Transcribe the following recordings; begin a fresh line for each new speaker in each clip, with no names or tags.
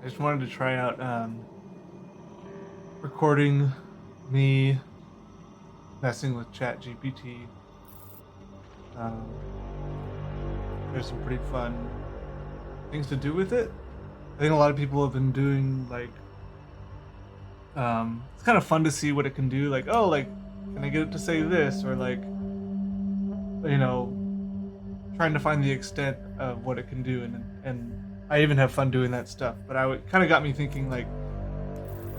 I just wanted to try out recording me messing with ChatGPT. Um, there's some pretty fun things to do with it. I think a lot of people have been doing it's kind of fun to see what it can do. Like, oh, like, can I get it to say this? Or like, trying to find the extent of what it can do, and I even have fun doing that stuff. But kind of got me thinking, like,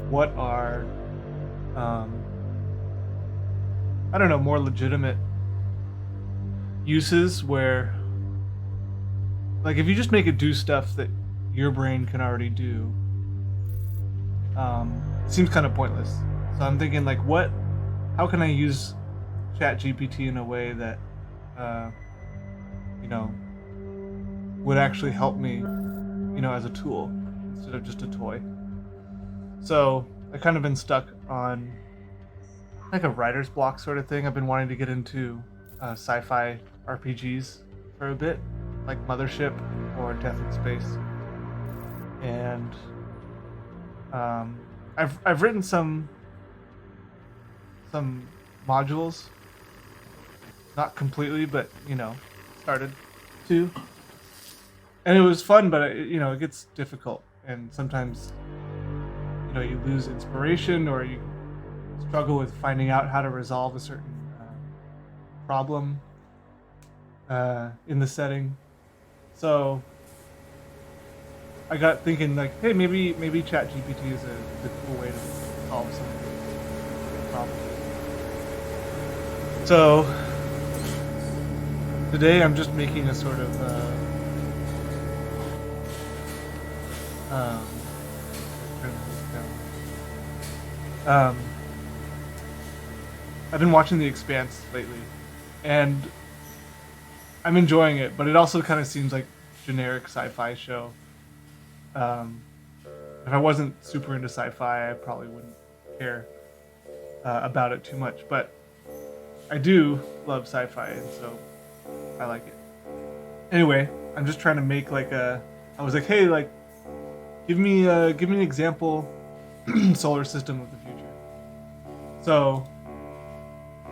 what are um, I don't know, more legitimate uses where, like, if you just make it do stuff that your brain can already do, it seems kind of pointless. So I'm thinking, like, how can I use ChatGPT in a way that, you know, would actually help me, as a tool instead of just a toy. So I've kind of been stuck on like a writer's block sort of thing. I've been wanting to get into sci-fi RPGs for a bit, like Mothership or Death in Space, and I've written some modules, not completely, but started to, and it was fun, but it gets difficult, and sometimes you lose inspiration, or you struggle with finding out how to resolve a certain problem in the setting. So I got thinking, like, hey, maybe ChatGPT is a cool way to solve some problems. So today I'm just making a sort of I've been watching The Expanse lately, and I'm enjoying it, but it also kind of seems like generic sci-fi show. If I wasn't super into sci-fi, I probably wouldn't care about it too much, but I do love sci-fi, and so I like it. Anyway, I'm just trying to make I was like, hey, like, give me an example solar system of the future. So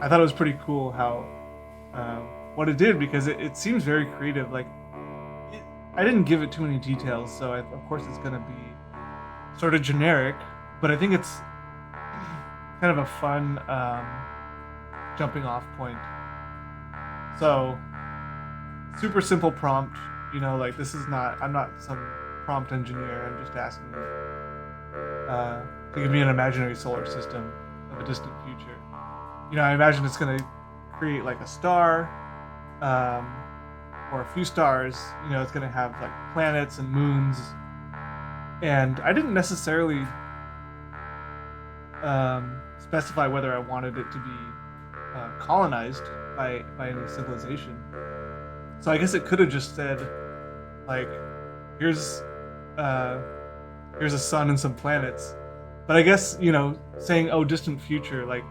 I thought it was pretty cool how what it did, because it seems very creative. Like, I didn't give it too many details, so of course it's going to be sort of generic, but I think it's kind of a fun jumping off point. So super simple prompt, like, I'm not some prompt engineer. I'm just asking to give me an imaginary solar system of a distant future. I imagine it's going to create like a star, or a few stars. It's going to have like planets and moons. And I didn't necessarily specify whether I wanted it to be colonized by any civilization. So I guess it could have just said, like, here's a sun and some planets. But I guess, saying, oh, distant future, like,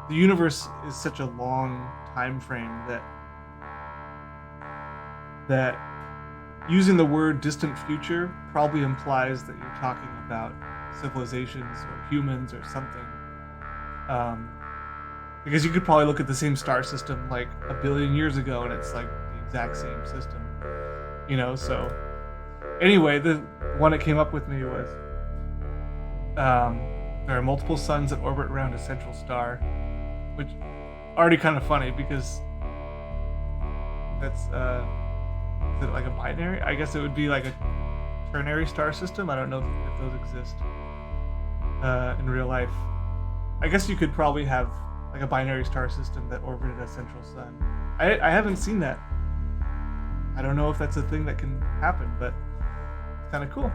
the universe is such a long time frame that using the word distant future probably implies that you're talking about civilizations or humans or something. Because you could probably look at the same star system like a billion years ago, and it's like the exact same system. So anyway, the one it came up with me was there are multiple suns that orbit around a central star, which already kind of funny, because that's is it like a binary? I guess it would be like a ternary star system. I don't know if those exist in real life. I guess you could probably have like a binary star system that orbited a central sun. I haven't seen that. I don't know if that's a thing that can happen, but it's kind of cool.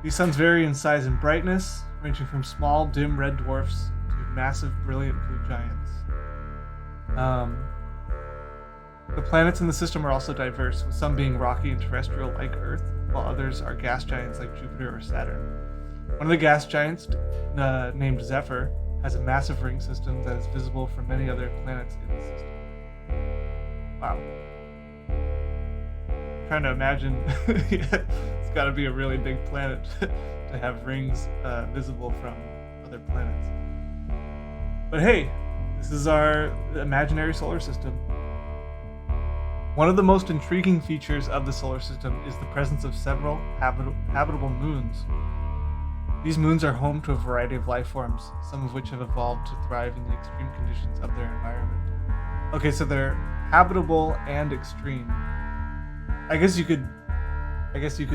These suns vary in size and brightness, ranging from small, dim red dwarfs to massive, brilliant blue giants. The planets in the system are also diverse, with some being rocky and terrestrial like Earth, while others are gas giants like Jupiter or Saturn. One of the gas giants, named Zephyr, has a massive ring system that is visible from many other planets in the system. Wow. trying to imagine. It's got to be a really big planet to have rings visible from other planets. But hey, this is our imaginary solar system. One of the most intriguing features of the solar system is the presence of several habitable moons. These moons are home to a variety of life forms, some of which have evolved to thrive in the extreme conditions of their environment. Okay, so they're habitable and extreme. I guess you could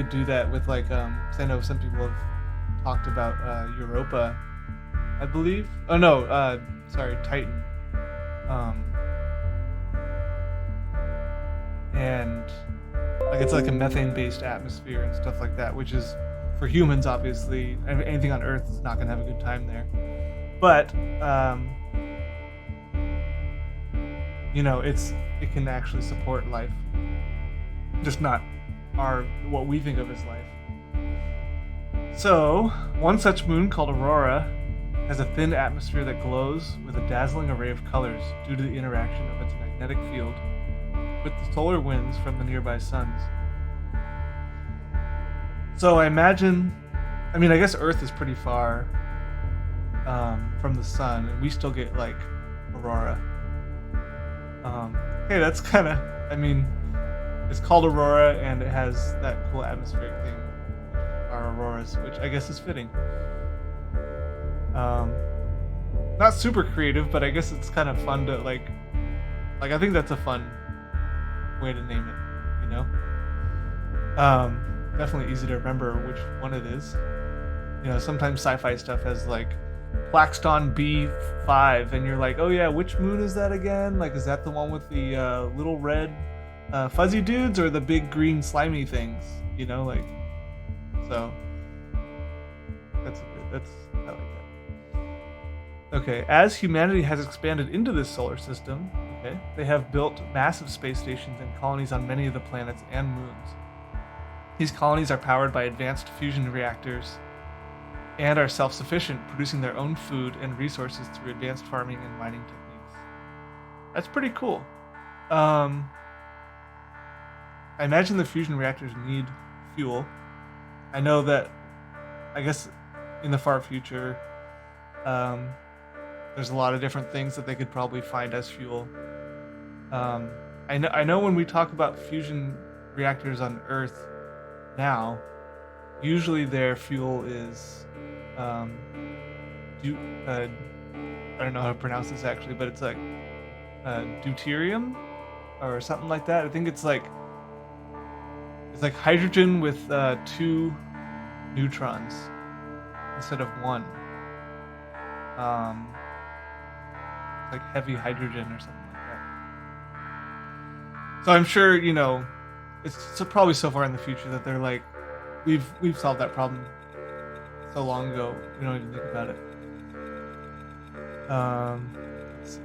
do that with like 'cause I know some people have talked about Europa, I believe. Oh no, sorry, Titan. And like it's like a methane-based atmosphere and stuff like that, which is for humans obviously. Anything on Earth is not going to have a good time there. But you know, it can actually support life, just not what we think of as life. So, one such moon called Aurora has a thin atmosphere that glows with a dazzling array of colors due to the interaction of its magnetic field with the solar winds from the nearby suns. So I guess Earth is pretty far from the sun, and we still get like Aurora. Hey, that's kind of, it's called Aurora, and it has that cool atmospheric thing, our auroras, which I guess is fitting. Not super creative, but I guess it's kind of fun to like I think that's a fun way to name it, you know? Definitely easy to remember which one it is. You know, sometimes sci-fi stuff has like Plaxton B5, and you're like, oh yeah, which moon is that again? Like, is that the one with the little red fuzzy dudes, or the big green slimy things? You know, like, so I like that. Okay, as humanity has expanded into this solar system, they have built massive space stations and colonies on many of the planets and moons. These colonies are powered by advanced fusion reactors and are self-sufficient, producing their own food and resources through advanced farming and mining techniques. That's pretty cool. I imagine the fusion reactors need fuel. I know that, I guess, in the far future, there's a lot of different things that they could probably find as fuel. I know when we talk about fusion reactors on Earth now, usually their fuel is I don't know how to pronounce this actually, but it's like deuterium or something like that. I think it's like hydrogen with 2 neutrons instead of 1. Like heavy hydrogen or something like that. So I'm sure, you know, it's probably so far in the future that they're like, we've solved that problem so long ago, we don't even think about it. Let's see.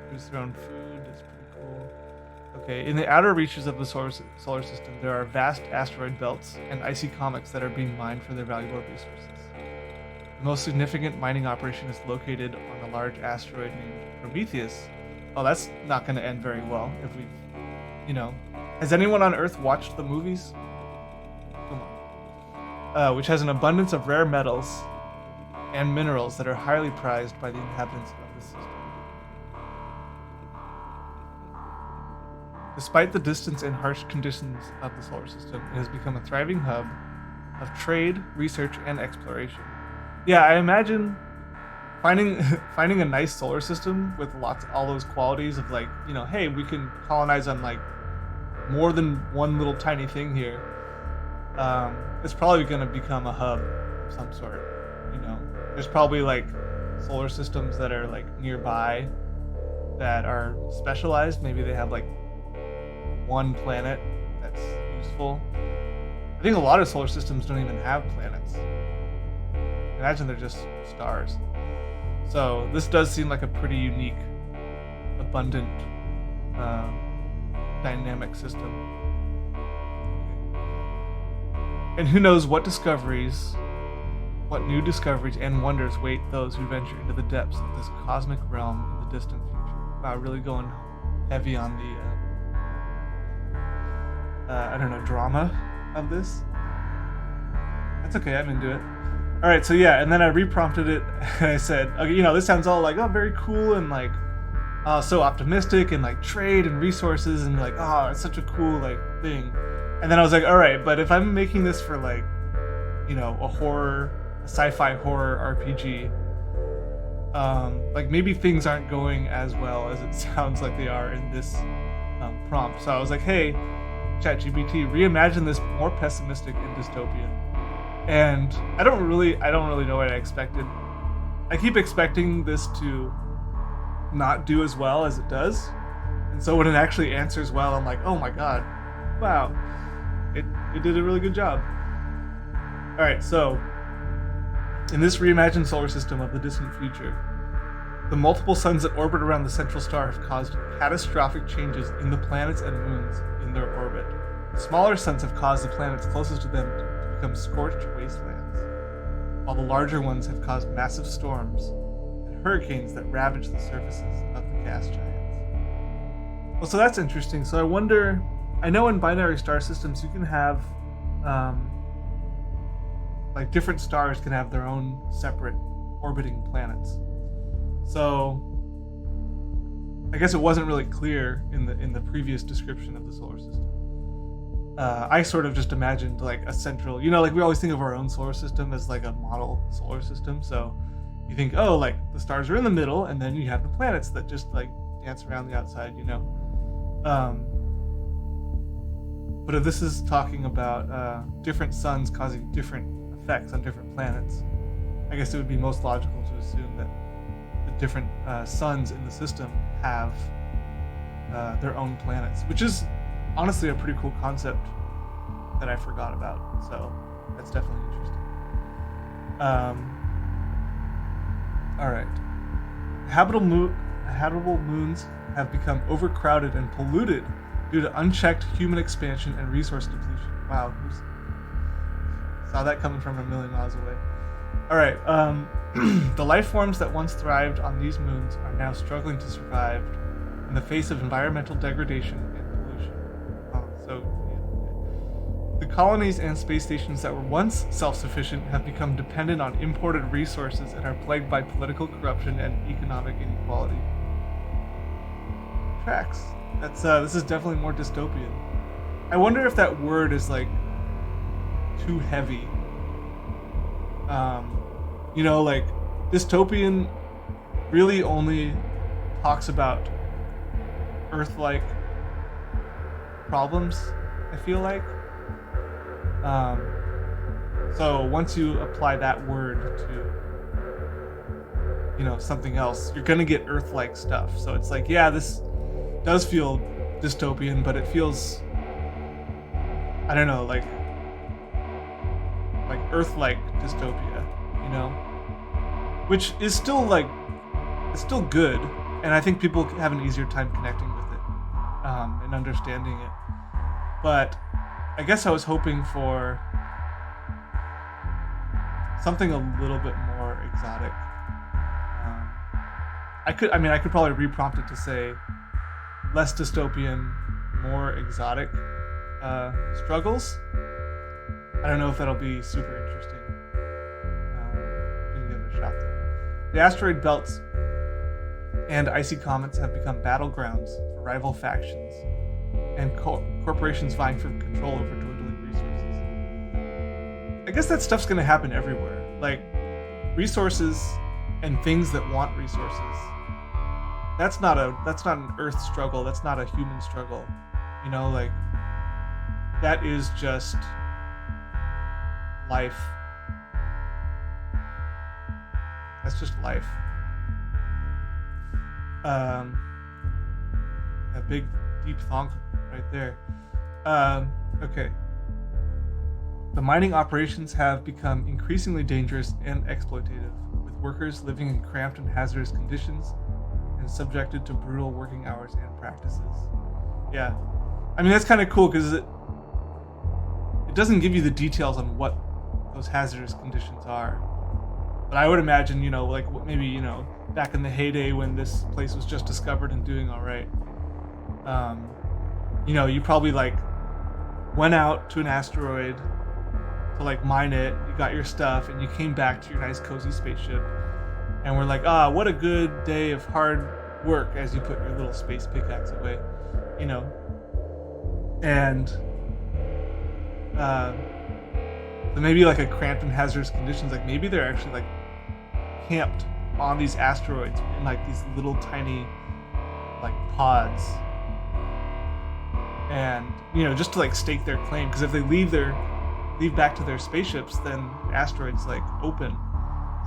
Produce their own food, that's pretty cool. Okay, in the outer reaches of the solar system, there are vast asteroid belts and icy comets that are being mined for their valuable resources. The most significant mining operation is located on a large asteroid named Prometheus. Oh, that's not going to end very well if we, you know. Has anyone on Earth watched the movies? Come on. Which has an abundance of rare metals and minerals that are highly prized by the inhabitants of the system. Despite the distance and harsh conditions of the solar system, it has become a thriving hub of trade, research, and exploration. Yeah, I imagine finding a nice solar system with all those qualities of, like, you know, hey, we can colonize on like more than one little tiny thing here. It's probably going to become a hub of some sort. You know, there's probably like solar systems that are like nearby that are specialized. Maybe they have like one planet that's useful. I think a lot of solar systems don't even have planets. Imagine they're just stars. So this does seem like a pretty unique, abundant, dynamic system. And who knows what new discoveries and wonders wait those who venture into the depths of this cosmic realm in the distant future. Wow, really going heavy on I don't know, drama of this. That's okay, I'm into it. All right, so yeah, and then I reprompted it and I said, okay, this sounds all like, oh, very cool and like, so optimistic and like trade and resources and like, oh, it's such a cool like thing. And then I was like, all right, but if I'm making this for like, a sci-fi horror RPG, like maybe things aren't going as well as it sounds like they are in this prompt. So I was like, hey, ChatGPT, reimagine this more pessimistic and dystopian. And I don't really know what I expected. I keep expecting this to not do as well as it does. And so when it actually answers well, I'm like, oh my god, wow, it did a really good job. All right, so in this reimagined solar system of the distant future, the multiple suns that orbit around the central star have caused catastrophic changes in the planets and moons in their orbit. Smaller suns have caused the planets closest to them to become scorched wastelands, while the larger ones have caused massive storms and hurricanes that ravage the surfaces of the gas giants. Well, so that's interesting. So I wonder, I know in binary star systems you can have, like different stars can have their own separate orbiting planets. So I guess it wasn't really clear in the previous description of the solar system. I sort of just imagined like a central, like we always think of our own solar system as like a model solar system. So you think, oh, like the stars are in the middle, and then you have the planets that just like dance around the outside, But if this is talking about different suns causing different effects on different planets, I guess it would be most logical to assume that the different suns in the system have their own planets, which is honestly a pretty cool concept that I forgot about. So that's definitely interesting. All right. Habitable moons have become overcrowded and polluted due to unchecked human expansion and resource depletion. Wow, who's saw that coming from a million miles away. All right. The life forms that once thrived on these moons are now struggling to survive in the face of environmental degradation and pollution. The colonies and space stations that were once self-sufficient have become dependent on imported resources and are plagued by political corruption and economic inequality. Tracks. This is definitely more dystopian. I wonder if that word is like too heavy. Like dystopian really only talks about Earth-like problems, I feel like. So once you apply that word to, something else, you're gonna get Earth-like stuff. So it's like, yeah, this does feel dystopian, but it feels, I don't know, like Earth-like dystopia, which is still like, it's still good, and I think people have an easier time connecting with it and understanding it. But I guess I was hoping for something a little bit more exotic. I could probably reprompt it to say less dystopian, more exotic struggles. I don't know if that'll be super interesting. Didn't give it a shot though. The asteroid belts and icy comets have become battlegrounds for rival factions and corporations vying for control over dwindling resources. I guess that stuff's gonna happen everywhere. Like resources and things that want resources. That's not an Earth struggle. That's not a human struggle. Like that is just life. That's just life. A big deep thonk right there. Okay. The mining operations have become increasingly dangerous and exploitative, with workers living in cramped and hazardous conditions and subjected to brutal working hours and practices. Yeah. That's kind of cool because it doesn't give you the details on what those hazardous conditions are. But I would imagine, like maybe, back in the heyday when this place was just discovered and doing all right, you probably like went out to an asteroid to like mine it. You got your stuff, and you came back to your nice cozy spaceship. And we're like, what a good day of hard work as you put your little space pickaxe away, you know. And so maybe like a cramped and hazardous conditions, like maybe they're actually like camped on these asteroids in like these little tiny like pods, and just to like stake their claim, because if they leave back to their spaceships, then the asteroids like open,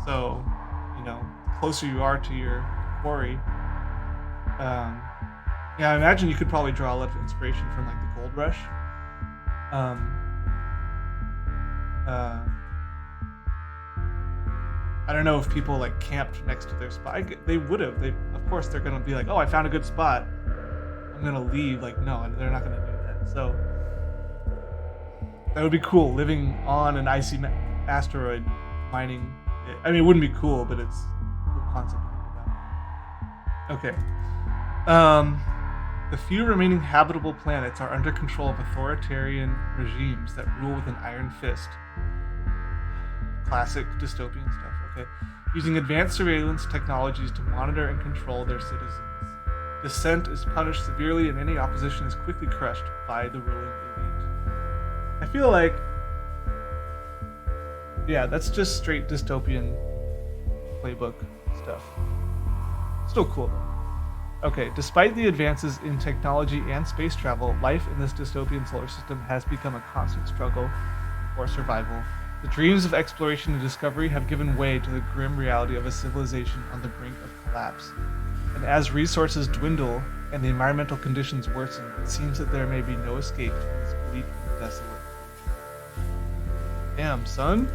so the closer you are to your quarry. I imagine you could probably draw a lot of inspiration from like the gold rush. I don't know if people like camped next to their spot. They would have. Of course, they're gonna be like, "Oh, I found a good spot. I'm gonna leave." Like, no, they're not gonna do that. So that would be cool, living on an icy asteroid, mining. I mean, it wouldn't be cool, but it's a cool concept to think about. Okay. The few remaining habitable planets are under control of authoritarian regimes that rule with an iron fist. Classic dystopian stuff, okay. Using advanced surveillance technologies to monitor and control their citizens. Dissent is punished severely, and any opposition is quickly crushed by the ruling elite. I feel like, that's just straight dystopian playbook stuff. Still cool. Okay, despite the advances in technology and space travel, life in this dystopian solar system has become a constant struggle for survival. The dreams of exploration and discovery have given way to the grim reality of a civilization on the brink of collapse. And as resources dwindle and the environmental conditions worsen, it seems that there may be no escape from this bleak and desolate future. Damn, son.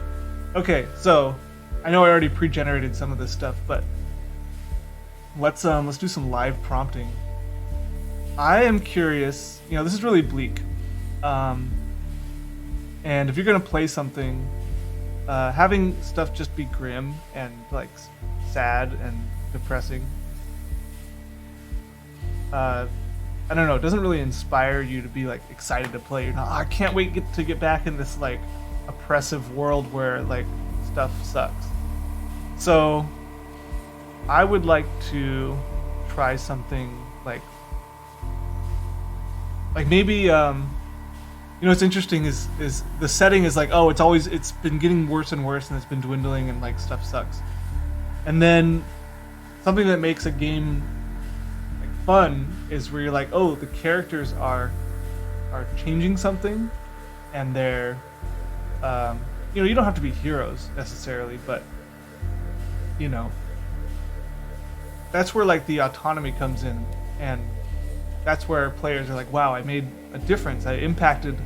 Okay, so I know I already pre-generated some of this stuff, but let's do some live prompting. I am curious. This is really bleak. And if you're gonna play something, having stuff just be grim and like sad and depressing, I don't know, it doesn't really inspire you to be like excited to play. You're not, I can't wait to get back in this like oppressive world where like stuff sucks. So I would like to try something like maybe what's interesting is the setting is like, oh, it's been getting worse and worse, and it's been dwindling, and like stuff sucks. And then something that makes a game like fun is where you're like, oh, the characters are changing something, and they're you don't have to be heroes necessarily, but that's where like the autonomy comes in, and that's where players are like, wow, I made a difference. I impacted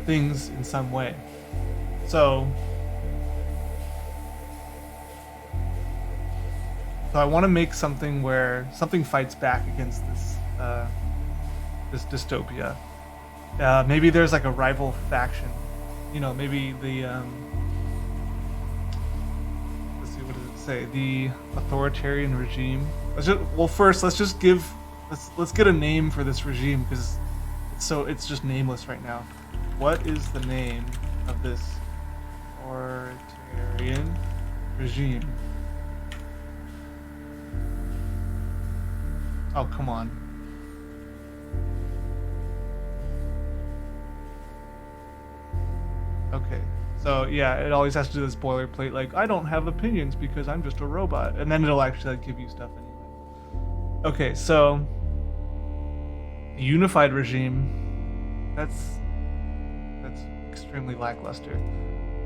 things in some way. So I want to make something where something fights back against this dystopia. Maybe there's like a rival faction. Maybe the let's see, what does it say? The authoritarian regime. Let's get a name for this regime, because it's just nameless right now. What is the name of this authoritarian regime? Oh, come on. Okay. So yeah, it always has to do this boilerplate, like, I don't have opinions because I'm just a robot, and then it'll actually like give you stuff anyway. Okay, so unified regime, that's extremely lackluster.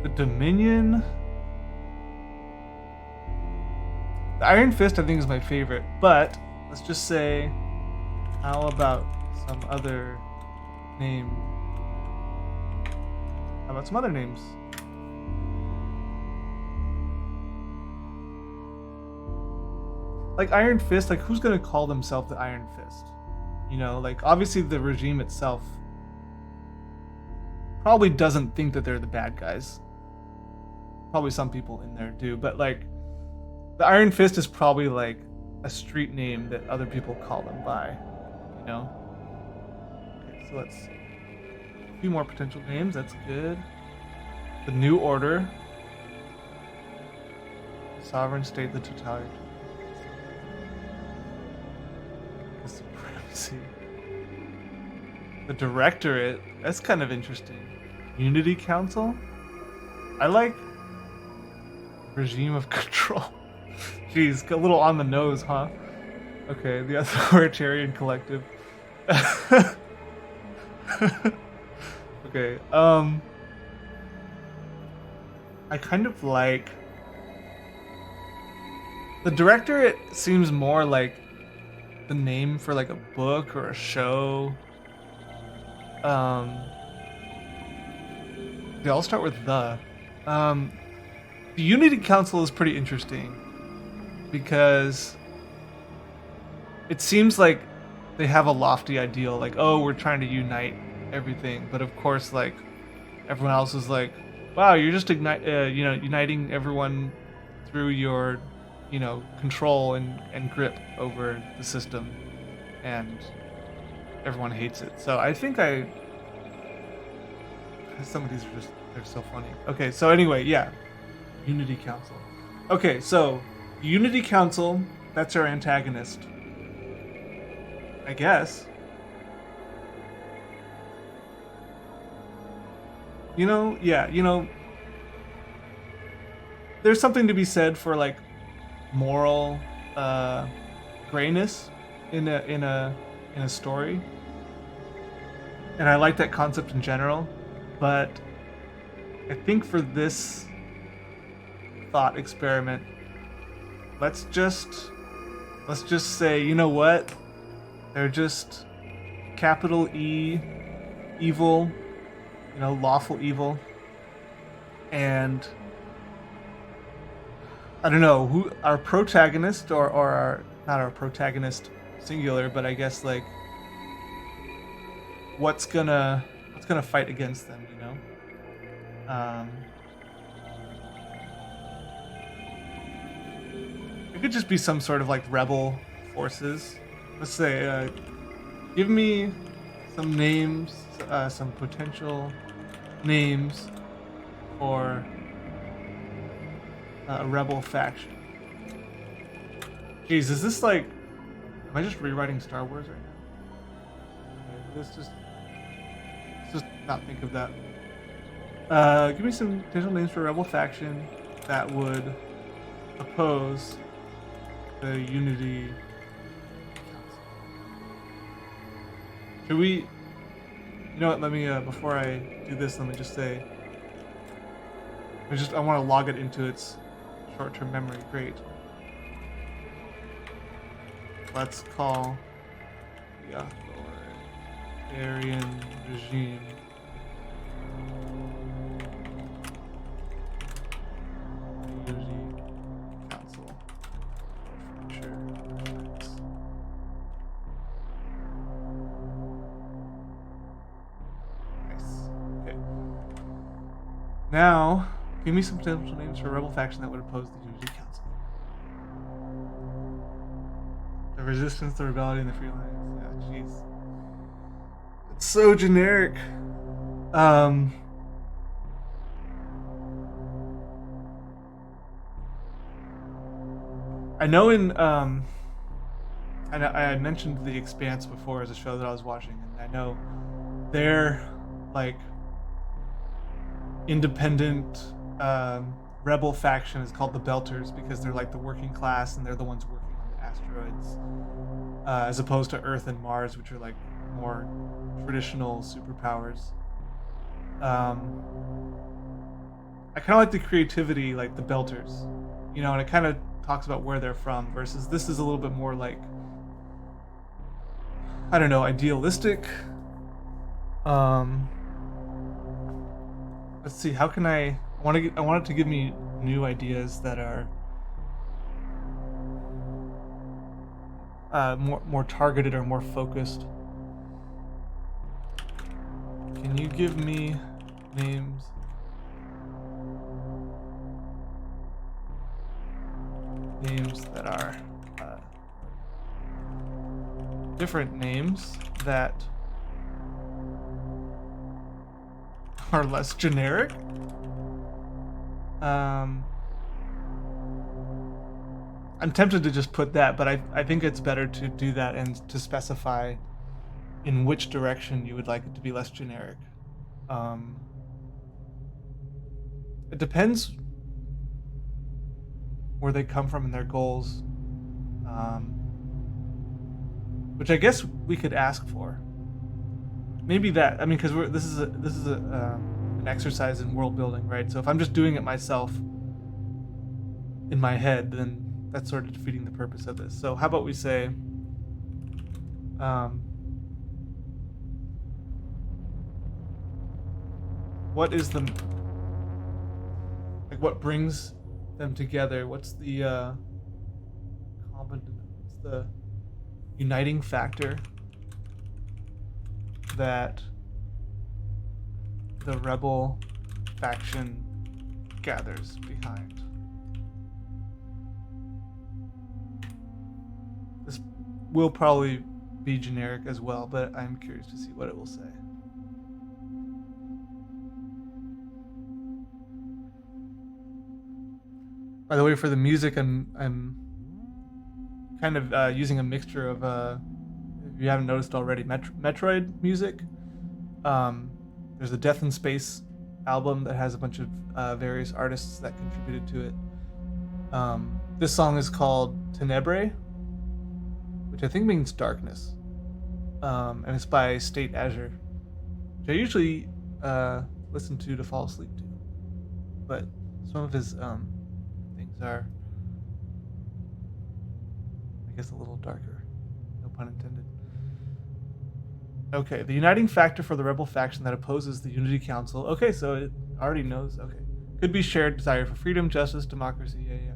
The Dominion, the Iron Fist I think is my favorite, but let's just say, how about some other name? How about some other names? Like Iron Fist, like who's gonna call themselves the Iron Fist? Like obviously the regime itself probably doesn't think that they're the bad guys. Probably some people in there do, but like the Iron Fist is probably like a street name that other people call them by, Okay, so let's see. A few more potential names. That's good. The New Order. The Sovereign State. The Totalitarian. The Supremacy. The Directorate. That's kind of interesting. Unity Council. I like Regime of Control. Jeez, a little on the nose, huh? Okay, the Authoritarian Collective. Okay, I kind of like the Directorate. Seems more like the name for like a book or a show. They all start with the. The Unity Council is pretty interesting because it seems like they have a lofty ideal, like, oh, we're trying to unite everything, but of course, like, everyone else is like, wow, you're just uniting everyone through your, control and grip over the system, and everyone hates it. So I think some of these are they're so funny. Okay, so anyway, yeah, Unity Council. Okay, so Unity Council, that's our antagonist, I guess. There's something to be said for like moral grayness in a story, and I like that concept in general. But I think for this thought experiment, let's just say, you know what? They're just capital E evil, lawful evil. And I don't know who our protagonist or our, not our protagonist singular, but I guess like what's gonna fight against them, it could just be some sort of like rebel forces. Let's say, give me some names, some potential names for a rebel faction. Jeez, is this like, am I just rewriting Star Wars right now? Okay, let's just not think of that. Give me some potential names for a rebel faction that would oppose the Unity Council. Should we? You know what? Let me before I do this, let me just say. I want to log it into its short-term memory. Great. Let's call the authoritarian regime Unity Council. Sure. Nice. Okay. Now, give me some potential names for a rebel faction that would oppose the Unity Council. The Resistance, the Rebellion, the Free Alliance. Yeah, jeez. It's so generic. I know I mentioned The Expanse before as a show that I was watching, and I know they're like independent rebel faction is called the Belters because they're like the working class and they're the ones working on the asteroids, as opposed to Earth and Mars, which are like more traditional superpowers. I kind of like the creativity, like the Belters, and it kind of talks about where they're from, versus this is a little bit more like, I don't know, idealistic. Let's see, how can I want it to give me new ideas that are more targeted or more focused. Can you give me names that are different names that are less generic. I'm tempted to just put that, but I think it's better to do that and to specify in which direction you would like it to be less generic. It depends where they come from and their goals, which I guess we could ask for. Maybe that. I mean, because this is an exercise in world building, right? So if I'm just doing it myself in my head, then that's sort of defeating the purpose of this. So how about we say, what is the what brings them together? What's the what's the uniting factor that the rebel faction gathers behind? This will probably be generic as well, but I'm curious to see what it will say. By the way, for the music, I'm kind of using a mixture of, if you haven't noticed already, Metroid music. There's a Death in Space album that has a bunch of various artists that contributed to it. This song is called Tenebrae, which I think means darkness, and it's by State Azure, which I usually listen to fall asleep to, but some of his things are, I guess, a little darker. No pun intended. Okay, the uniting factor for the rebel faction that opposes the Unity Council. Okay, so it already knows. Okay. Could be shared desire for freedom, justice, democracy. Yeah.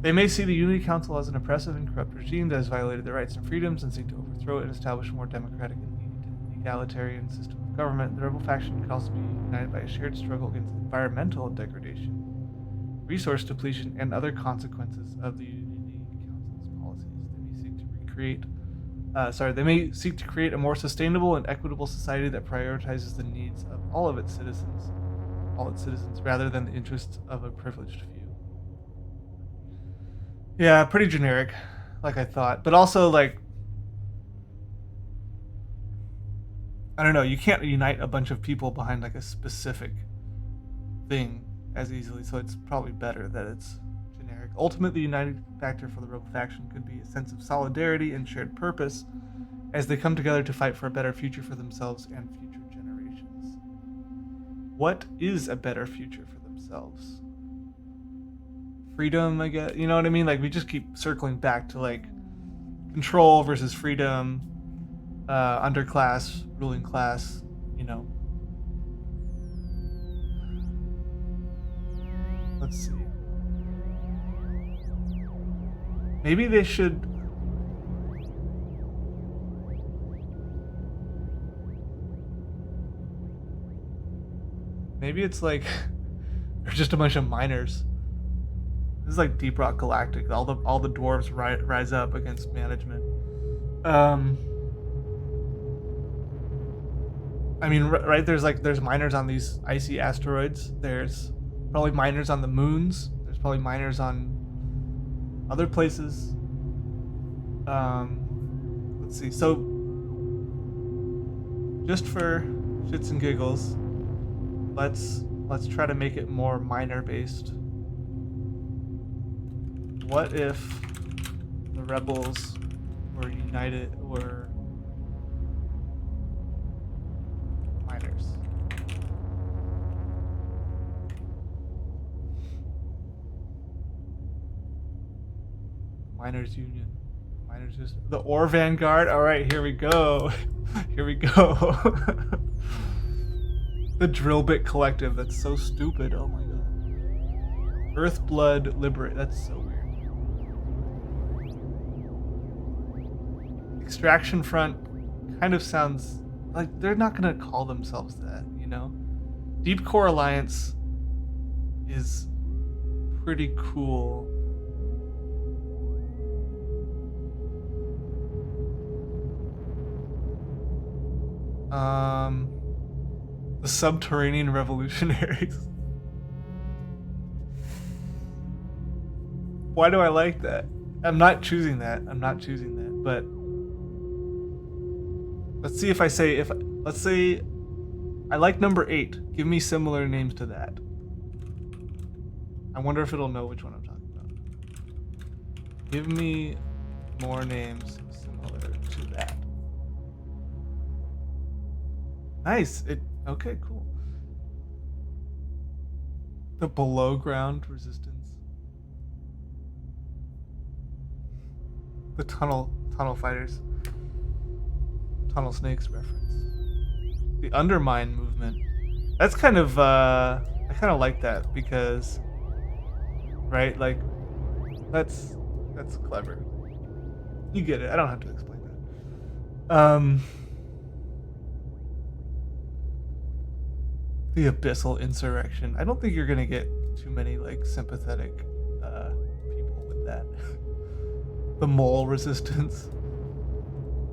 They may see the Unity Council as an oppressive and corrupt regime that has violated their rights and freedoms and seek to overthrow it and establish a more democratic and egalitarian system of government. The rebel faction could also be united by a shared struggle against environmental degradation, resource depletion, and other consequences of the Unity Council's policies. They may seek to create a more sustainable and equitable society that prioritizes the needs of all its citizens, rather than the interests of a privileged few. Yeah, pretty generic, like I thought, but also like, I don't know, you can't unite a bunch of people behind like a specific thing as easily, so it's probably better that it's generic. Ultimately, the uniting factor for the rebel faction could be a sense of solidarity and shared purpose as they come together to fight for a better future for themselves and future generations. What is a better future for themselves? Freedom, I guess. You know what I mean? Like, we just keep circling back to like control versus freedom, underclass, ruling class, you know. Let's see. Maybe they should. Maybe it's like they're just a bunch of miners. This is like Deep Rock Galactic. All the dwarves rise up against management. I mean, right? There's miners on these icy asteroids. There's probably miners on the moons. There's probably miners on other places. Let's see. So, just for shits and giggles, let's try to make it more miner based. What if the rebels were miners? Miners Union. The Ore Vanguard. All right, here we go. Here we go. The Drillbit Collective. That's so stupid. Oh my god. Earthblood Liberate. That's so weird. Extraction Front kind of sounds like they're not gonna call themselves that, you know? Deep Core Alliance is pretty cool. The subterranean revolutionaries. Why do I like that? I'm not choosing that. But let's see if I say let's say I like number 8. Give me similar names to that. I wonder if it'll know which one I'm talking about. Give me more names similar to that. Nice. Okay, cool. The below ground resistance. The tunnel fighters. Tunnel snakes reference. The undermine movement. That's kind of I kind of like that because right, like that's clever. You get it. I don't have to explain that. The abyssal insurrection. I don't think you're gonna get too many like sympathetic people with that. The mole resistance.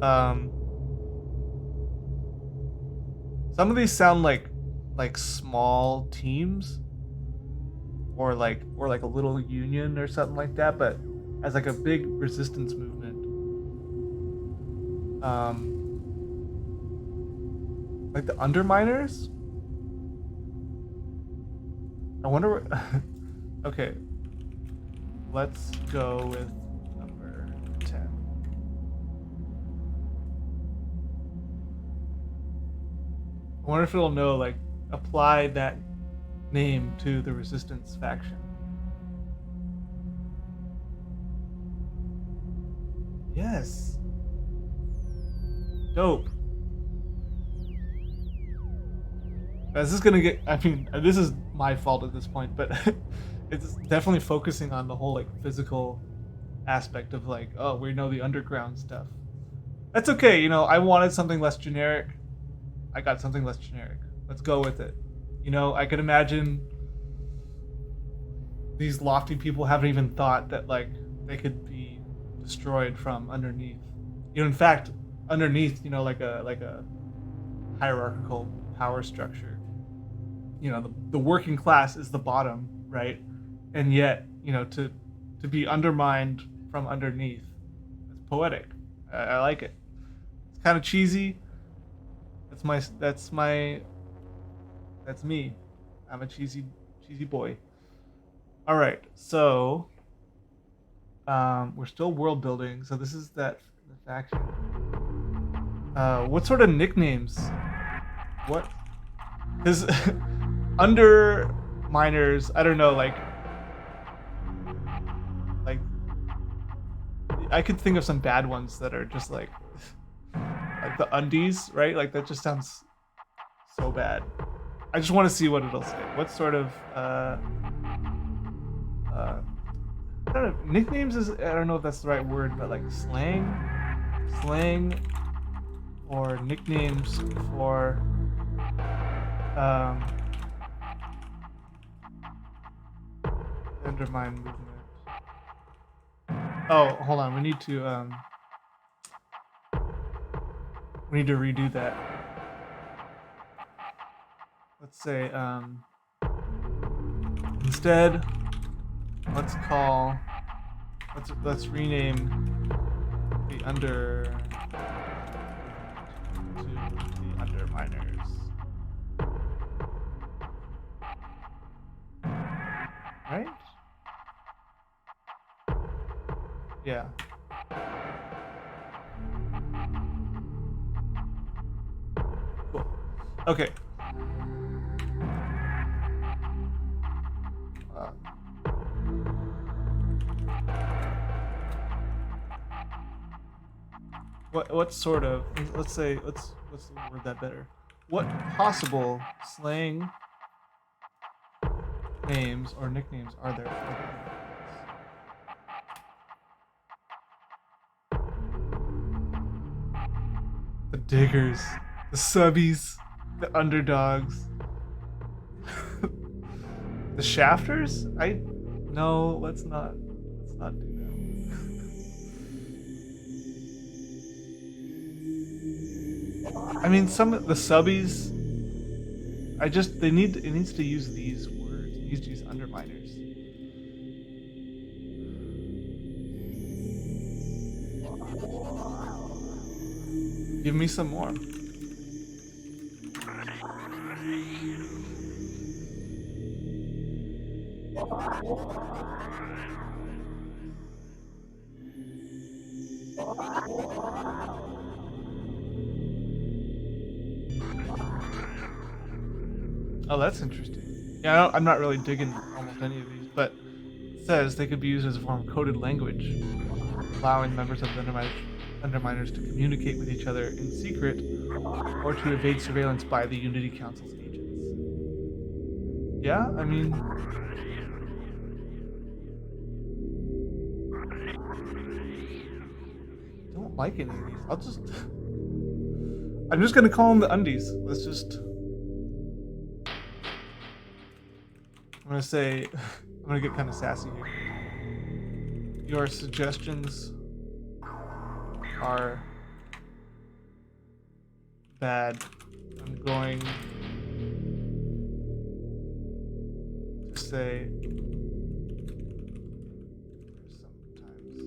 Some of these sound like small teams or like a little union or something like that, but as like a big resistance movement. Like the underminers. I wonder what. Okay, let's go with number 10. I wonder if it'll know, like, apply that name to the resistance faction. Yes. Dope. This is gonna get. I mean, this is my fault at this point, but it's definitely focusing on the whole like physical aspect of like, oh, we know the underground stuff. That's okay, you know. I wanted something less generic. I got something less generic. Let's go with it. You know, I could imagine these lofty people haven't even thought that like they could be destroyed from underneath. You know, in fact, underneath, you know, like a hierarchical power structure. You know, the working class is the bottom, right? And yet, you know, to be undermined from underneath, it's poetic. I like it. It's kind of cheesy. That's me. I'm a cheesy boy. All right, so we're still world building. So this is the faction. What sort of nicknames? What? Because underminers, I don't know, like I could think of some bad ones that are just like the undies, right? Like that just sounds so bad. I just want to see what it'll say. What sort of I don't know, nicknames is, I don't know if that's the right word, but like slang or nicknames for undermine movement. Oh, hold on. We need to redo that. Let's say instead let's rename the under to the underminers. Right? Yeah. Cool. Okay. What sort of, let's word that better. What possible slang names or nicknames are there for the diggers, the subbies, the underdogs, the shafters? No, let's not do that. I mean, some of the subbies, It needs to use these words. It needs to use underminers. Give me some more. Oh, that's interesting. Yeah, I'm not really digging almost any of these, but it says they could be used as a form of coded language, allowing members of the underminers to communicate with each other in secret or to evade surveillance by the Unity Council's agents. Yeah, I mean... I don't like any of these. I'm just gonna call them the undies. Let's just... I'm gonna get kind of sassy here. Your suggestions are bad. I'm going to say sometimes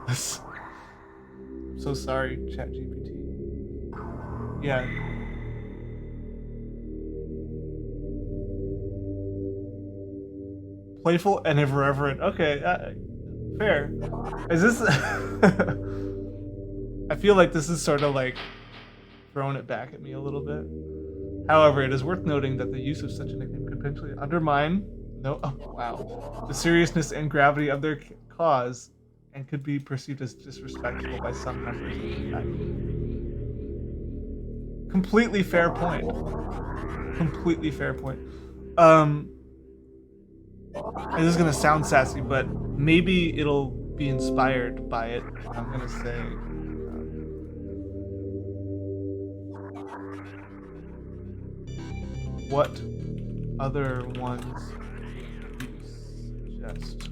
I'm so sorry, ChatGPT. Yeah. Playful and irreverent. Okay, fair. Is this... I feel like this is sort of like throwing it back at me a little bit. However, it is worth noting that the use of such a nickname could potentially undermine the seriousness and gravity of their cause and could be perceived as disrespectful by some members of the community. Completely fair point. Completely fair point. This is gonna sound sassy, but maybe it'll be inspired by it. I'm gonna say, what other ones do you suggest?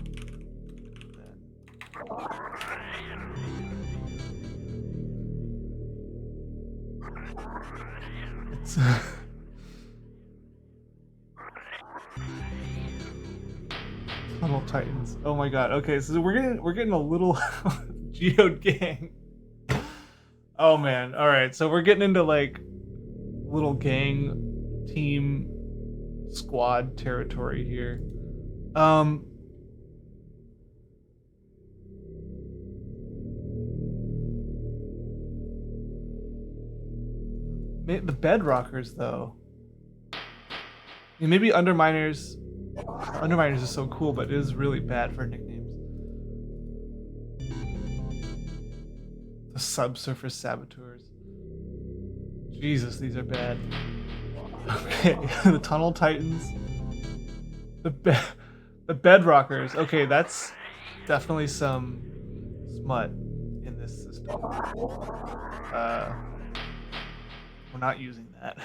It's Tunnel Titans. Oh my god. Okay, so we're getting a little geode gang. Oh man. All right. So we're getting into like little gang team squad territory here. The Bedrockers though. I mean, maybe Underminers. Underminers is so cool, but it is really bad for nicknames. The Subsurface Saboteurs. Jesus, these are bad. Okay, the Tunnel Titans. The Bedrockers. Okay, that's definitely some smut in this system. We're not using that.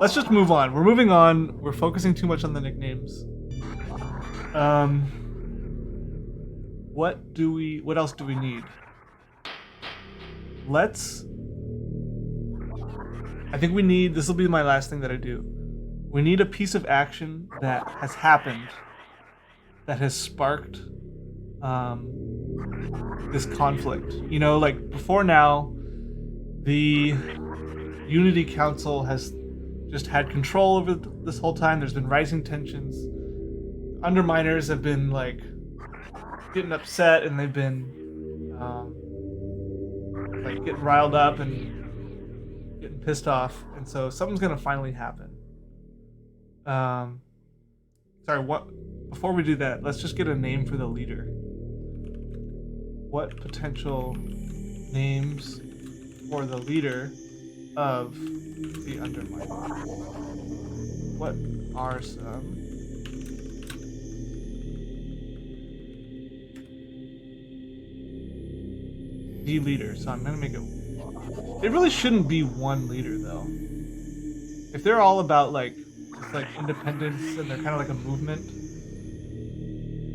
Let's just move on. We're moving on. We're focusing too much on the nicknames. What else do we need? I think we need, this will be my last thing that I do. We need a piece of action that has happened, that has sparked this conflict. You know, like before now, the Unity Council has just had control over this whole time. There's been rising tensions. Underminers have been like getting upset, and they've been like getting riled up and getting pissed off. And so something's gonna finally happen. Before we do that, let's just get a name for the leader. What potential names for the leader of the Underminers? What are some? The leader. So I'm gonna make it. It really shouldn't be one leader though. If they're all about like just like independence and they're kind of like a movement,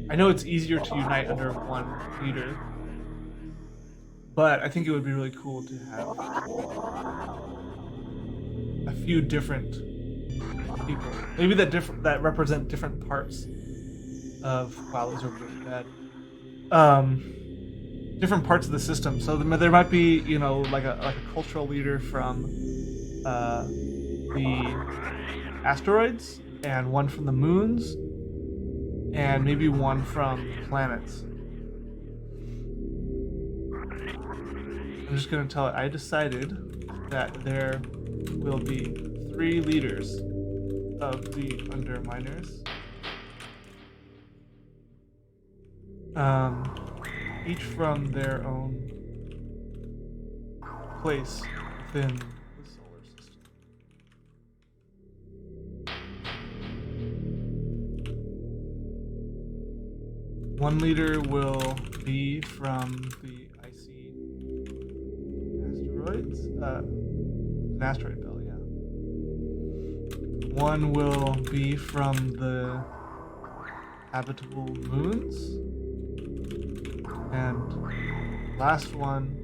I know it's easier to unite under one leader, but I think it would be really cool to have a few different people, maybe that represent different parts of. Wow, those are really bad. Um, Different parts of the system. So there might be, like a cultural leader from the asteroids, and one from the moons, and maybe one from planets. I'm just gonna tell it. I decided that there will be 3 leaders of the Underminers. Each from their own place within the solar system. One leader will be from the icy asteroids. An asteroid belt, yeah. One will be from the habitable moons. And last one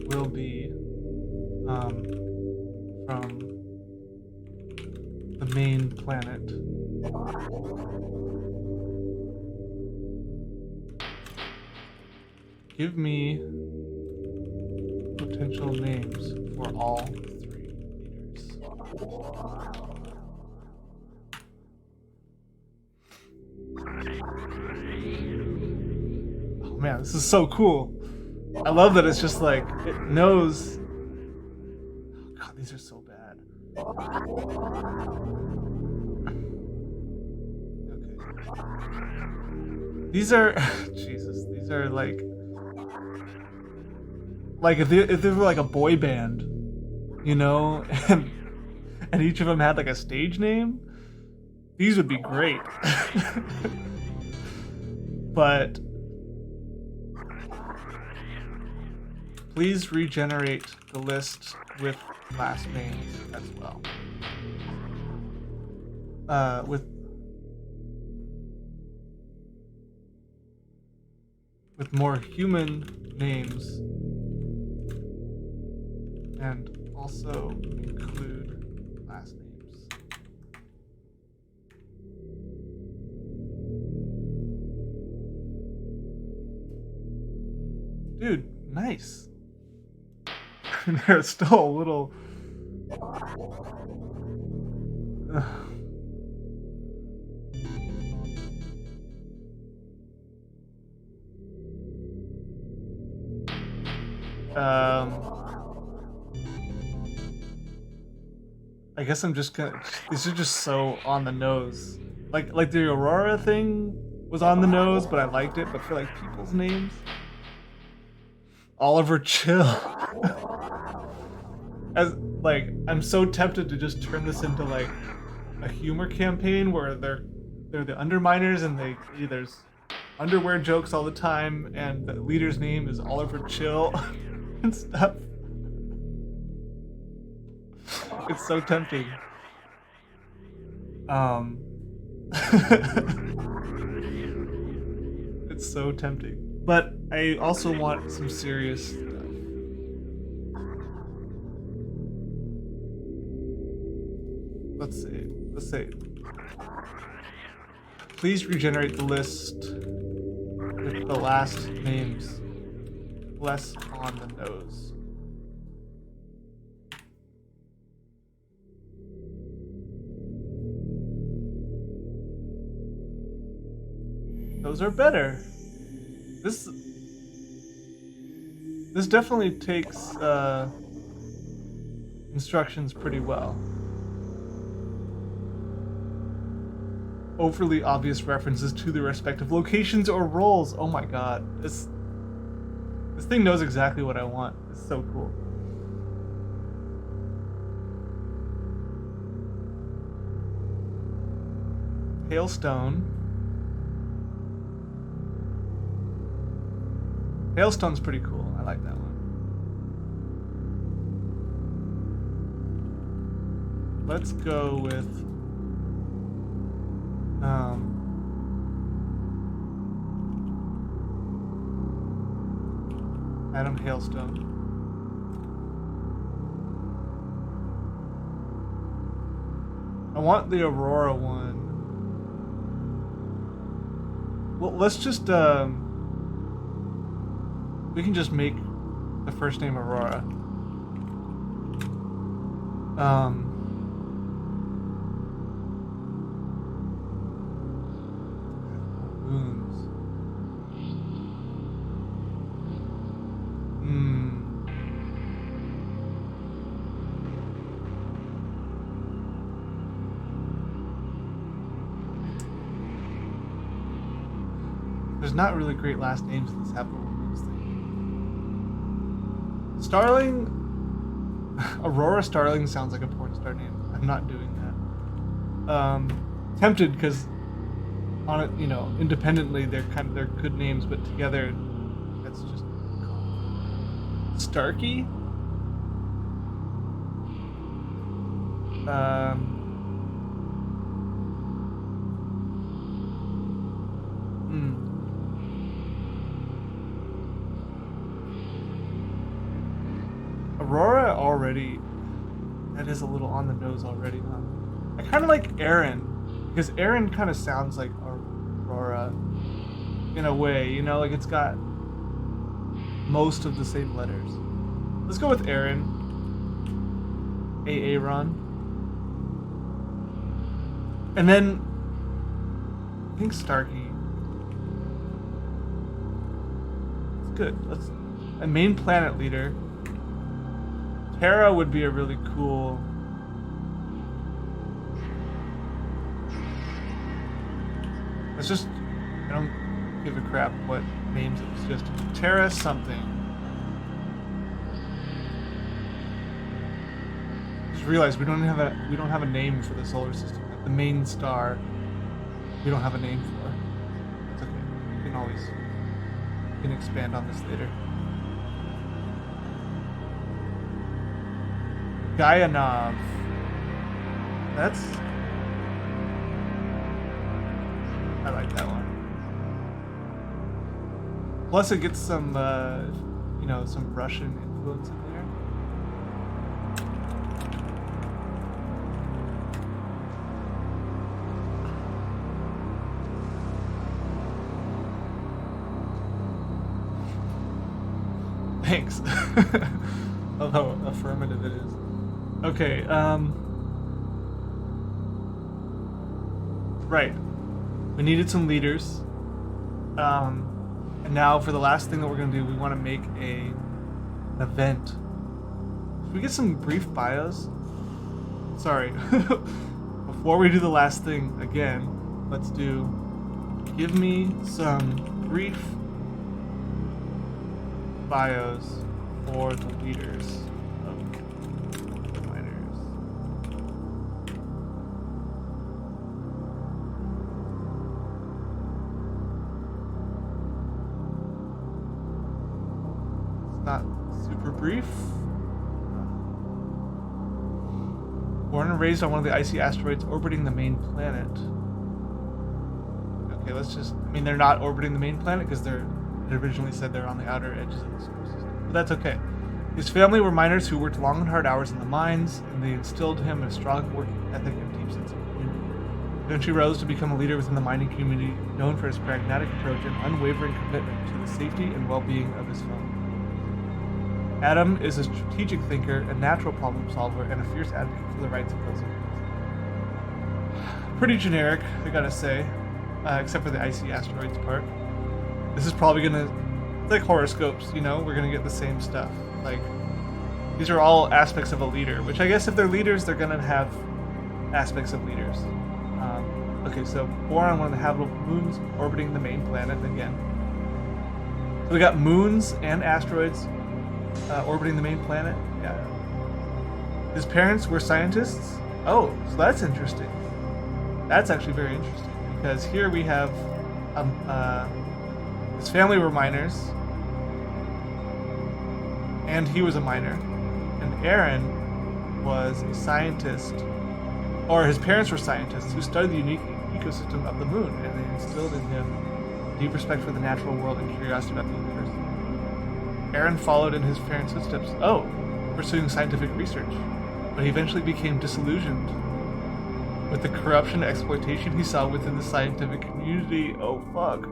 will be from the main planet. Give me potential names for all 3 leaders. Oh man, this is so cool. I love that it's just like, it knows. Oh god, these are so bad. Okay. These are, Jesus, these are like if they were like a boy band, and each of them had like a stage name, these would be great. But please regenerate the list with last names as well. With more human names, and also include last names. Dude, nice. There's still a little. I guess I'm just gonna. These are just so on the nose. Like the Aurora thing was on the nose, but I liked it. But for like people's names, Oliver Chill. As like, I'm so tempted to just turn this into like a humor campaign where they're the Underminers and there's underwear jokes all the time, and the leader's name is Oliver Chill and stuff. It's so tempting. It's so tempting. But I also want some serious stuff. Let's see. Please regenerate the list with the last names less on the nose. Those are better. This definitely takes instructions pretty well. Overly obvious references to the respective locations or roles. Oh my god. This thing knows exactly what I want. It's so cool. Hailstone. Hailstone's pretty cool. I like that one. Let's go with Adam Hailstone. I want the Aurora one. Well, let's just we can just make the first name Aurora. Moons. There's not really great last names in this habitable moons thing. Starling, Aurora Starling sounds like a porn star name. I'm not doing that. Tempted because on it, you know, independently they're good names, but together that's just Starkey. Aurora already, that is a little on the nose already, huh? I kind of like Aaron, because Aaron kind of sounds like Aurora in a way, you know, like it's got most of the same letters. Let's go with Aaron. Aaron. And then I think Starkey. It's good. Let's a main planet leader. Terra would be a really cool. It's just, I don't give a crap what names it was. Just Terra something. Just realized we don't have a name for the solar system. Like the main star, we don't have a name for. That's okay. We can expand on this later. Gaianov. I like that one. Plus it gets some, some Russian influence in there. Thanks. Although affirmative it is. Okay, right. We needed some leaders. And now for the last thing that we're gonna do, we wanna make an event. Should we get some brief bios? Sorry. Before we do the last thing again, let's give me some brief bios for the leaders. Not super brief. Born and raised on one of the icy asteroids orbiting the main planet. Okay, they're not orbiting the main planet because it originally said they're on the outer edges of the solar system. But that's okay. His family were miners who worked long and hard hours in the mines, and they instilled him a strong working ethic and deep sense of community. Eventually rose to become a leader within the mining community, known for his pragmatic approach and unwavering commitment to the safety and well-being of his fellow. Adam is a strategic thinker, a natural problem solver, and a fierce advocate for the rights of those in need. Pretty generic, I gotta say, except for the icy asteroids part. This is probably it's like horoscopes, you know? We're gonna get the same stuff. Like, these are all aspects of a leader, which I guess if they're leaders, they're gonna have aspects of leaders. Okay, so born on one of the habitable moons orbiting the main planet again. So we got moons and asteroids orbiting the main planet. Yeah. His parents were scientists. Oh, so that's interesting. That's actually very interesting because here we have his family were miners, and he was a miner, and Aaron was a scientist, or his parents were scientists who studied the unique ecosystem of the moon, and they instilled in him deep respect for the natural world and curiosity about the universe. Aaron followed in his parents' footsteps, pursuing scientific research, but he eventually became disillusioned with the corruption and exploitation he saw within the scientific community. Oh, fuck.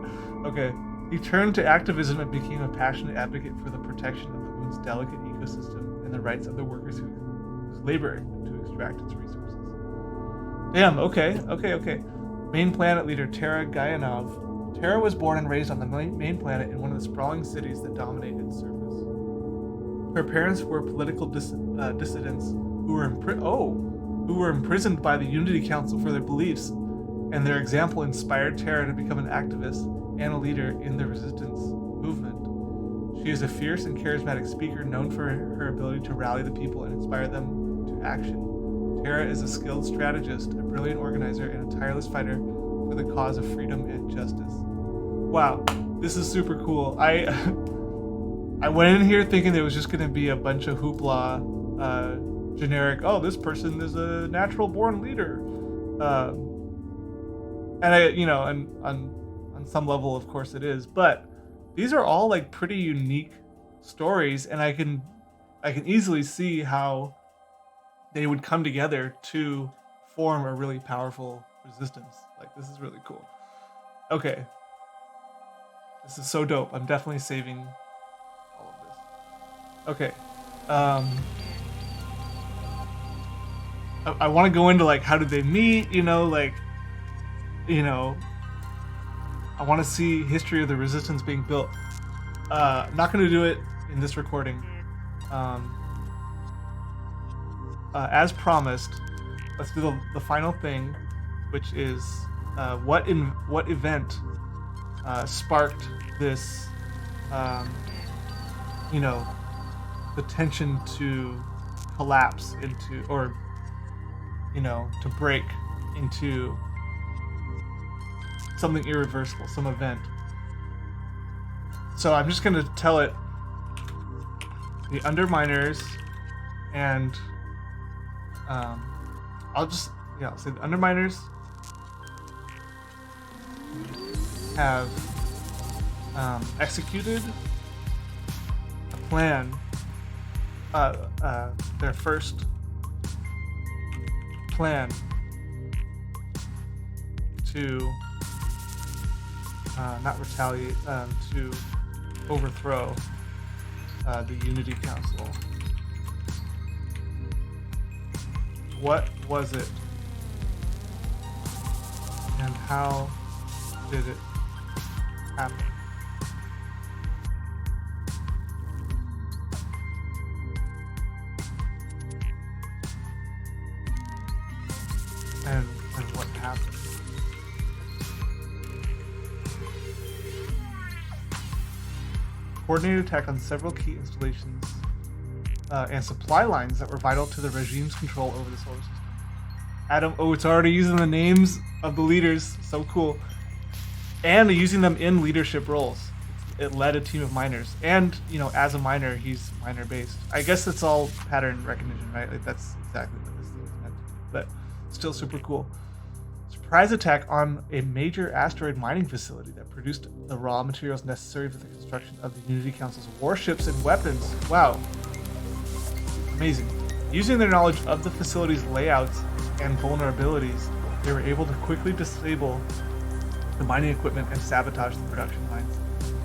Okay. He turned to activism and became a passionate advocate for the protection of the moon's delicate ecosystem and the rights of the workers who labor to extract its resources. Damn, okay. Main planet leader Tara Gayanov. Tara was born and raised on the main planet in one of the sprawling cities that dominate its surface. Her parents were political dissidents who were imprisoned by the Unity Council for their beliefs, and their example inspired Tara to become an activist and a leader in the resistance movement. She is a fierce and charismatic speaker known for her ability to rally the people and inspire them to action. Tara is a skilled strategist, a brilliant organizer, and a tireless fighter for the cause of freedom and justice. Wow, this is super cool. I went in here thinking there was just going to be a bunch of hoopla, generic, this person is a natural born leader. And on some level, of course it is, but these are all like pretty unique stories, and I can easily see how they would come together to form a really powerful resistance. Like, this is really cool. Okay. This is so dope. I'm definitely saving all of this. Okay. I want to go into like how did they meet, I want to see history of the resistance being built. I'm not going to do it in this recording. As promised, let's do the final thing, which is what event sparked this, the tension to collapse into, or to break into something irreversible, some event. So I'm just going to tell it. The Underminers, and I'll say the Underminers have executed a plan, their first plan to not retaliate, to overthrow the Unity Council. What was it? And how did it happen? And what happened? Coordinated attack on several key installations and supply lines that were vital to the regime's control over the solar system. Adam, it's already using the names of the leaders. So cool. And using them in leadership roles. It led a team of miners. And, as a miner, he's miner based. I guess it's all pattern recognition, right? Like, that's exactly what this thing is meant to do. But still super cool. Surprise attack on a major asteroid mining facility that produced the raw materials necessary for the construction of the Unity Council's warships and weapons. Wow. Amazing. Using their knowledge of the facility's layouts and vulnerabilities, they were able to quickly disable the mining equipment and sabotage the production lines,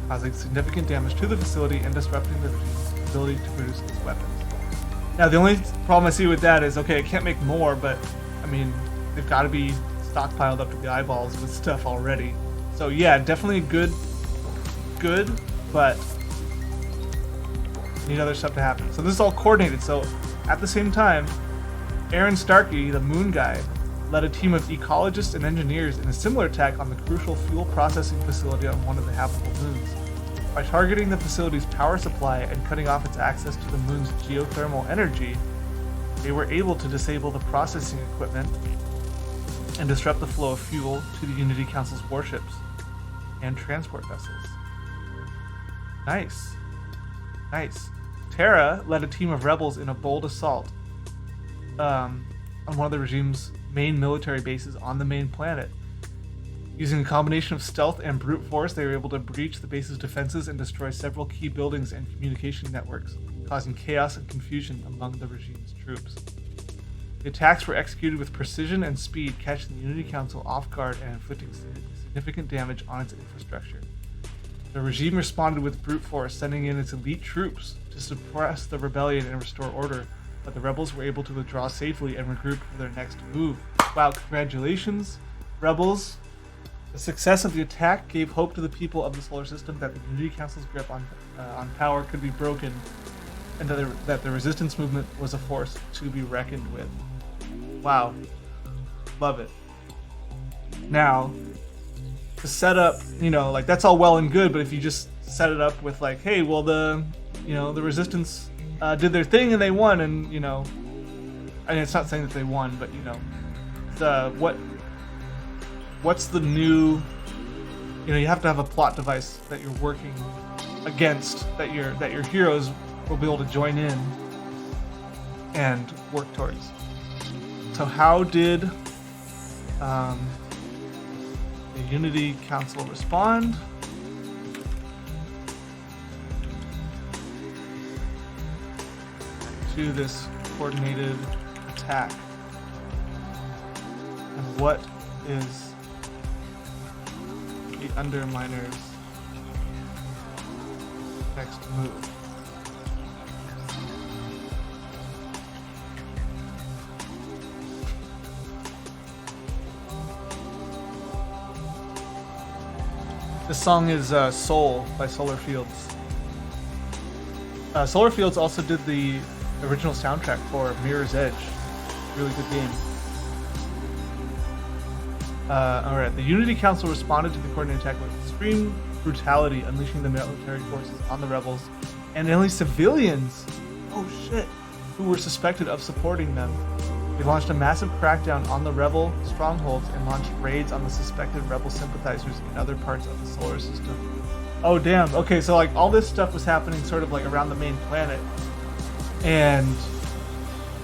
causing significant damage to the facility and disrupting the regime's ability to produce its weapons. Now, the only problem I see with that is, okay, it can't make more, but, they've got to be stockpiled up to the eyeballs with stuff already. So yeah, definitely good, but need other stuff to happen. So this is all coordinated. So at the same time, Aaron Starkey, the moon guy, led a team of ecologists and engineers in a similar attack on the crucial fuel processing facility on one of the habitable moons. By targeting the facility's power supply and cutting off its access to the moon's geothermal energy, they were able to disable the processing equipment and disrupt the flow of fuel to the Unity Council's warships and transport vessels. Nice. Terra led a team of rebels in a bold assault on one of the regime's main military bases on the main planet. Using a combination of stealth and brute force, they were able to breach the base's defenses and destroy several key buildings and communication networks, causing chaos and confusion among the regime's troops. The attacks were executed with precision and speed, catching the Unity Council off guard and inflicting significant damage on its infrastructure. The regime responded with brute force, sending in its elite troops to suppress the rebellion and restore order, but the rebels were able to withdraw safely and regroup for their next move. Wow, congratulations, rebels! The success of the attack gave hope to the people of the solar system that the Unity Council's grip on power could be broken, and that the resistance movement was a force to be reckoned with. Wow. Love it. Now, to set up, like that's all well and good, but if you just set it up with like, hey, well the resistance did their thing and they won, and and it's not saying that they won, but what's the new, you have to have a plot device that you're working against, that your heroes will be able to join in and work towards. So how did the Unity Council respond? To this coordinated attack? And what is the Underminers' next move? This song is Soul by Solar Fields. Solar Fields also did the original soundtrack for Mirror's Edge. Really good game. Alright, the Unity Council responded to the coordinated attack with extreme brutality, unleashing the military forces on the rebels and only civilians, who were suspected of supporting them. They launched a massive crackdown on the rebel strongholds and launched raids on the suspected rebel sympathizers in other parts of the solar system. Oh damn, okay, so like all this stuff was happening sort of like around the main planet, and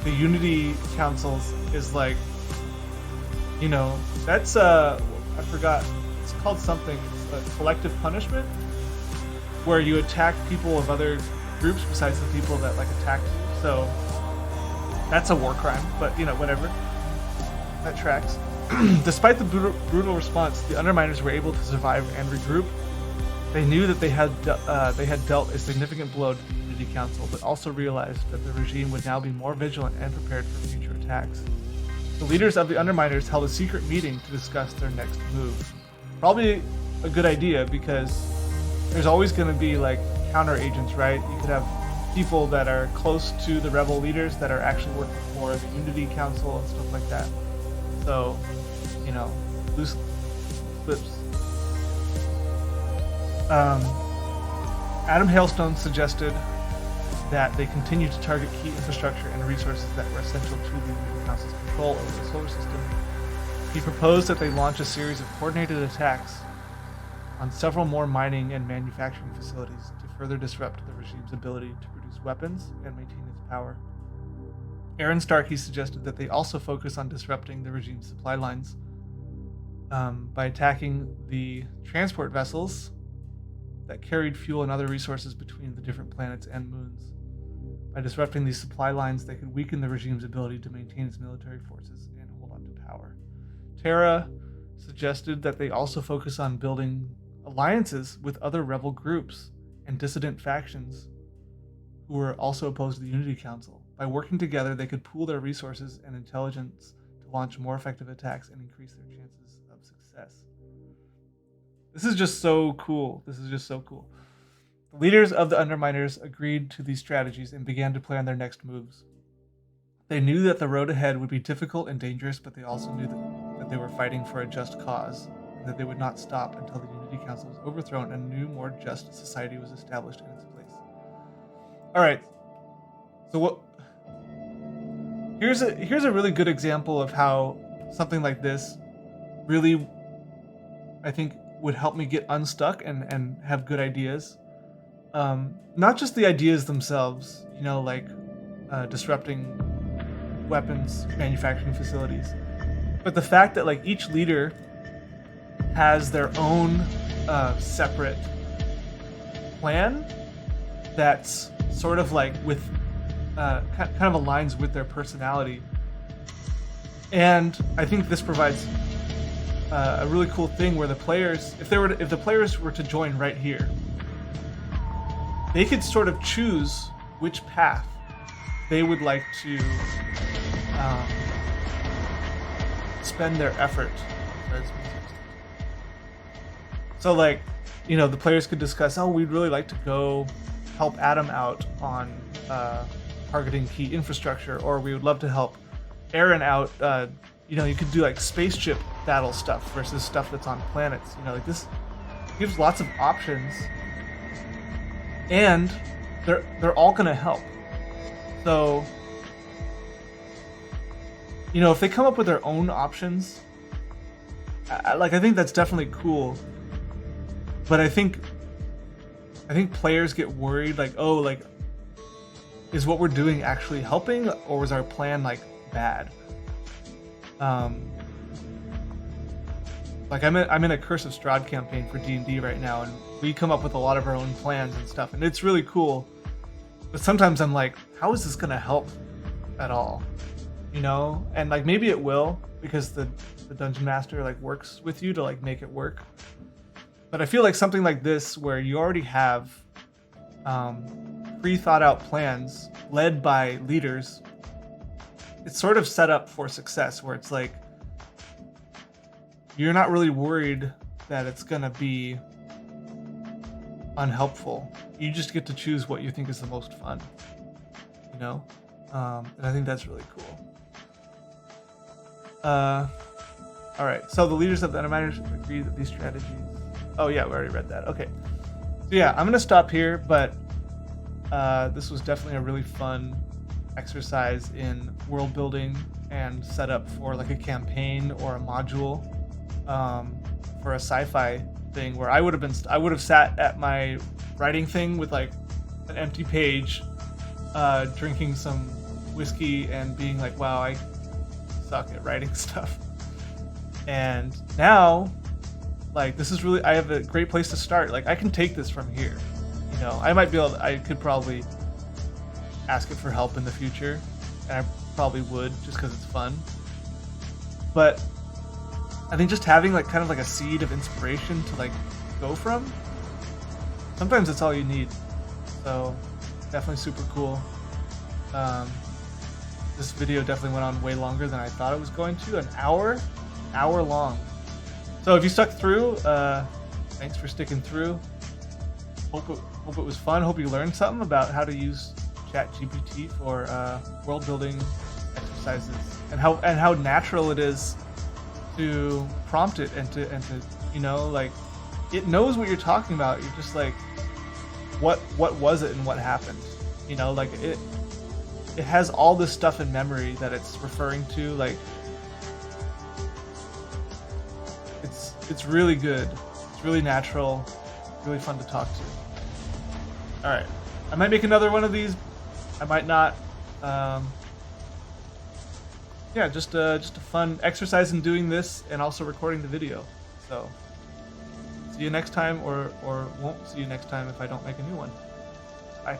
the Unity Councils is like, that's I forgot, it's called something, it's a collective punishment, where you attack people of other groups besides the people that like attacked you. So that's a war crime, but whatever. That tracks. Despite the brutal response, the Underminers were able to survive and regroup. They knew that they had dealt a significant blow to the Unity Council, but also realized that the regime would now be more vigilant and prepared for future attacks. The leaders of the Underminers held a secret meeting to discuss their next move. Probably a good idea, because there's always going to be like counter agents, right? You could have people that are close to the rebel leaders that are actually working for the Unity Council and stuff like that. So, loose lips. Adam Hailstone suggested that they continue to target key infrastructure and resources that were essential to the Unity Council's control over the solar system. He proposed that they launch a series of coordinated attacks on several more mining and manufacturing facilities to further disrupt the regime's ability to produce weapons and maintain its power. Aaron Starkey suggested that they also focus on disrupting the regime's supply lines by attacking the transport vessels that carried fuel and other resources between the different planets and moons. By disrupting these supply lines, they could weaken the regime's ability to maintain its military forces and hold on to power. Terra suggested that they also focus on building alliances with other rebel groups and dissident factions who were also opposed to the Unity Council. By working together, they could pool their resources and intelligence to launch more effective attacks and increase their chances of success. This is just so cool. The leaders of the Underminers agreed to these strategies and began to plan their next moves. They knew that the road ahead would be difficult and dangerous, but they also knew that they were fighting for a just cause, and that they would not stop until the Unity Council was overthrown and a new, more just society was established in its place. Alright, so here's a really good example of how something like this really, I think, would help me get unstuck and have good ideas. Not just the ideas themselves, disrupting weapons manufacturing facilities, but the fact that like each leader has their own separate plan that's sort of like with kind of aligns with their personality. And I think this provides a really cool thing where the players, if the players were to join right here, they could sort of choose which path they would like to spend their effort. So like, you know, the players could discuss, oh, we'd really like to go help Adam out on targeting key infrastructure, or we would love to help Aaron out. You know, you could do like spaceship battle stuff versus stuff that's on planets. You know, like this gives lots of options, and they're all gonna help. So, you know, if they come up with their own options, I think that's definitely cool. But I think players get worried, like, oh, like, is what we're doing actually helping, or was our plan like bad? Like I'm in a Curse of Strahd campaign for D&D right now, and we come up with a lot of our own plans and stuff, and it's really cool. But sometimes I'm like, how is this gonna help at all? You know, and like maybe it will, because the dungeon master like works with you to like make it work. But I feel like something like this, where you already have pre-thought out plans led by leaders, it's sort of set up for success, where it's like you're not really worried that it's gonna be unhelpful. You just get to choose what you think is the most fun, you know? And I think that's really cool. All right, so the leaders of the Animators agree that these strategies... Oh yeah, we already read that. Okay. So yeah, I'm gonna stop here, but this was definitely a really fun exercise in world building and setup for like a campaign or a module for a sci-fi thing, where I would have sat at my writing thing with like an empty page, drinking some whiskey and being like, wow, I suck at writing stuff. And now, like, this is really, I have a great place to start. Like, I can take this from here. You know, I could probably ask it for help in the future, and I probably would, just because it's fun. But I think just having like kind of like a seed of inspiration to like go from, sometimes that's all you need. So definitely super cool. This video definitely went on way longer than I thought it was going to. An hour long. So if you stuck through, thanks for sticking through. Hope it was fun. Hope you learned something about how to use ChatGPT for world building exercises, and how natural it is to prompt it and to you know, like, it knows what you're talking about. You're just like, what was it and what happened? You know, like it has all this stuff in memory that it's referring to. Like, it's really good. It's really natural. Really fun to talk to. All right, I might make another one of these. I might not. Yeah, just a fun exercise in doing this and also recording the video. So see you next time, or won't see you next time if I don't make a new one. Bye.